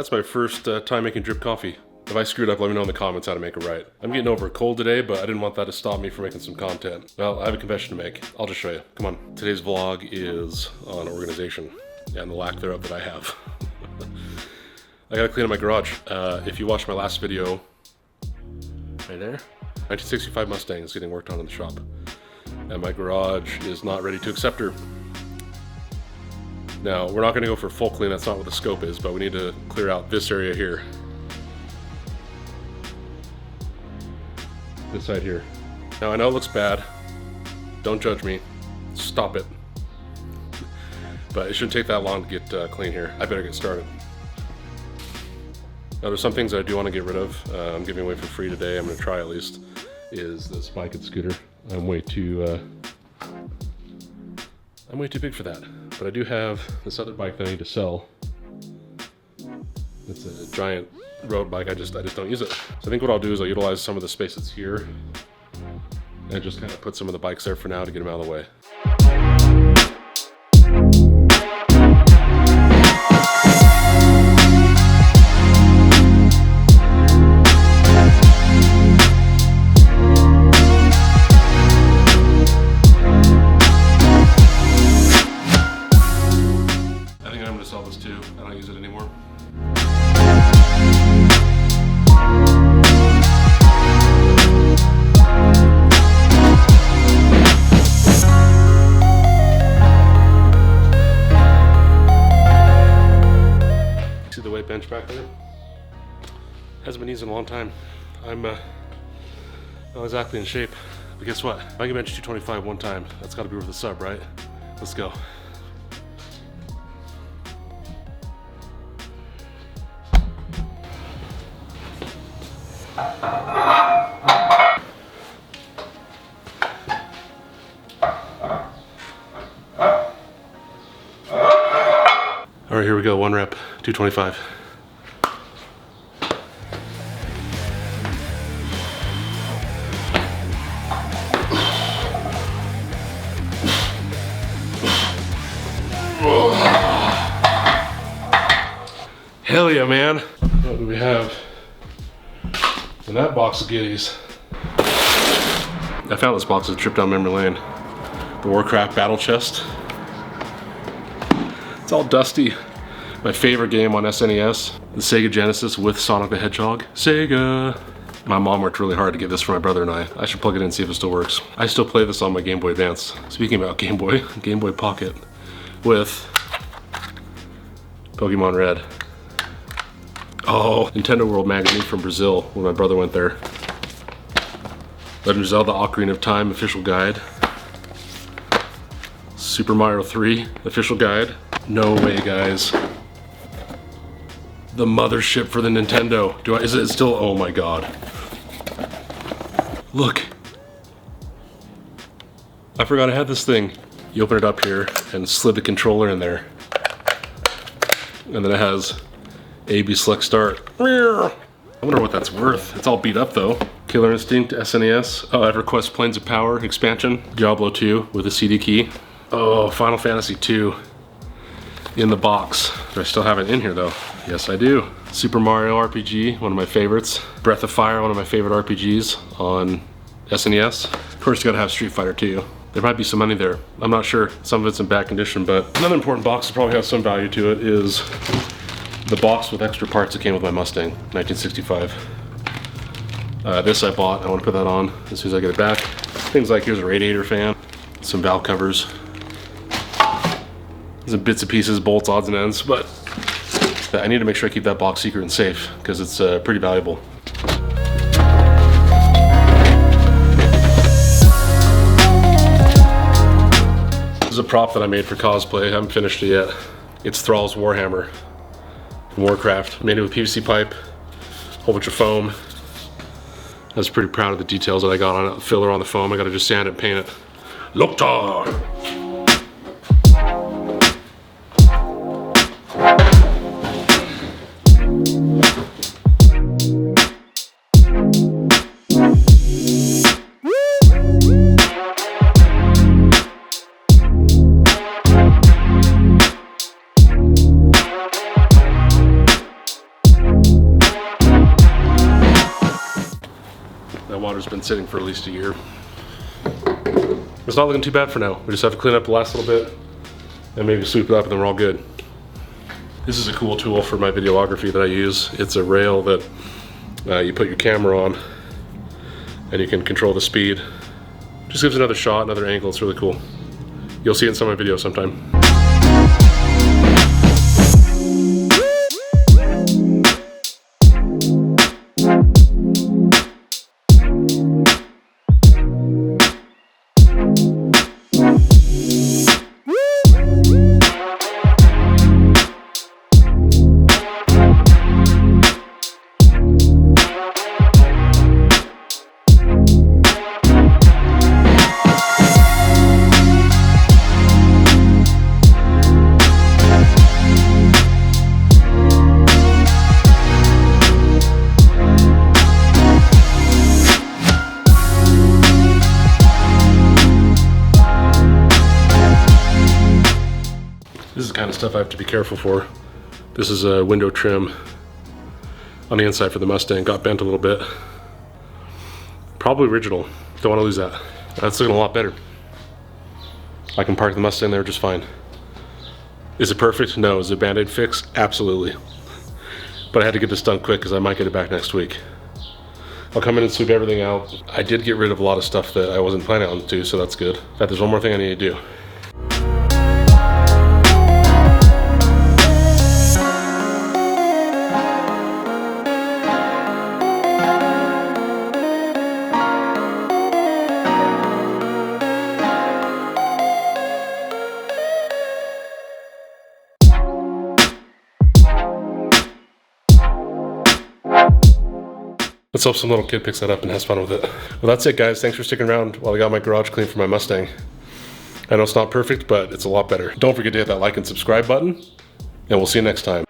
That's my first time making drip coffee. If I screwed up, let me know in the comments how to make it right. I'm getting over a cold today, but I didn't want that to stop me from making some content. Well, I have a confession to make. I'll just show you. Come on. Today's vlog is on organization and the lack thereof that I have. I gotta clean up my garage. If you watched my last video, right there, 1965 Mustang is getting worked on in the shop. And my garage is not ready to accept her. Now, we're not gonna go for full clean, that's not what the scope is, but we need to clear out this area here. This side here. Now I know it looks bad. Don't judge me. Stop it. But it shouldn't take that long to get clean here. I better get started. Now there's some things that I do want to get rid of. I'm giving away for free today. I'm going to try at least. Is this bike and scooter. I'm way too big for that. But I do have this other bike that I need to sell. It's a giant road bike. I just don't use it. So I think what I'll do is I'll utilize some of the space that's here and just kind of put some of the bikes there for now to get them out of the way. I think I'm going to sell this too. I don't use it anymore. Bench back there. Hasn't been used in a long time. I'm not exactly in shape, but guess what? If I can bench 225 one time, that's got to be worth a sub, right? Let's go. All right, here we go. One rep, 225. Hell yeah, man. What do we have in that box of goodies? I found this box as a trip down memory lane. The Warcraft battle chest. It's all dusty. My favorite game on SNES, the Sega Genesis with Sonic the Hedgehog. Sega! My mom worked really hard to get this for my brother and I. I should plug it in and see if it still works. I still play this on my Game Boy Advance. Speaking about Game Boy Pocket with Pokemon Red. Oh, Nintendo World magazine from Brazil when my brother went there. Legend of Zelda Ocarina of Time official guide. Super Mario 3 official guide. No way, guys. The mothership for the Nintendo. Is it still? Oh my god. Look. I forgot I had this thing. You open it up here and slid the controller in there. And then it has A/B select start. I wonder what that's worth. It's all beat up though. Killer Instinct SNES. Oh, EverQuest Planes of Power expansion. Diablo 2 with a CD key. Oh, Final Fantasy 2 in the box. Do I still have it in here though? Yes, I do. Super Mario RPG, one of my favorites. Breath of Fire, one of my favorite RPGs on SNES. Of course, you gotta have Street Fighter 2. There might be some money there. I'm not sure. Some of it's in bad condition, but another important box that probably has some value to it is the box with extra parts that came with my Mustang, 1965. This I bought. I want to put that on as soon as I get it back. Things like here's a radiator fan, some valve covers, some bits and pieces, bolts, odds and ends, but I need to make sure I keep that box secret and safe because it's pretty valuable. This is a prop that I made for cosplay. I haven't finished it yet. It's Thrall's Warhammer from Warcraft. I made it with PVC pipe, a whole bunch of foam. I was pretty proud of the details that I got on it. Filler on the foam. I gotta just sand it and paint it. Loktar! That water's been sitting for at least a year. It's not looking too bad for now. We just have to clean up the last little bit and maybe sweep it up and then we're all good. This is a cool tool for my videography that I use. It's a rail that you put your camera on and you can control the speed. Just gives another shot, another angle. It's really cool. You'll see it in some of my videos sometime. This is the kind of stuff I have to be careful for. This is a window trim on the inside for the Mustang. Got bent a little bit. Probably original. Don't want to lose that. That's looking a lot better. I can park the Mustang there just fine. Is it perfect? No. Is it a Band-Aid fix? Absolutely. But I had to get this done quick because I might get it back next week. I'll come in and sweep everything out. I did get rid of a lot of stuff that I wasn't planning on to, so that's good. In fact, there's one more thing I need to do. Let's hope some little kid picks that up and has fun with it. Well, that's it, guys. Thanks for sticking around while I got my garage clean for my Mustang. I know it's not perfect, but it's a lot better. Don't forget to hit that like and subscribe button, and we'll see you next time.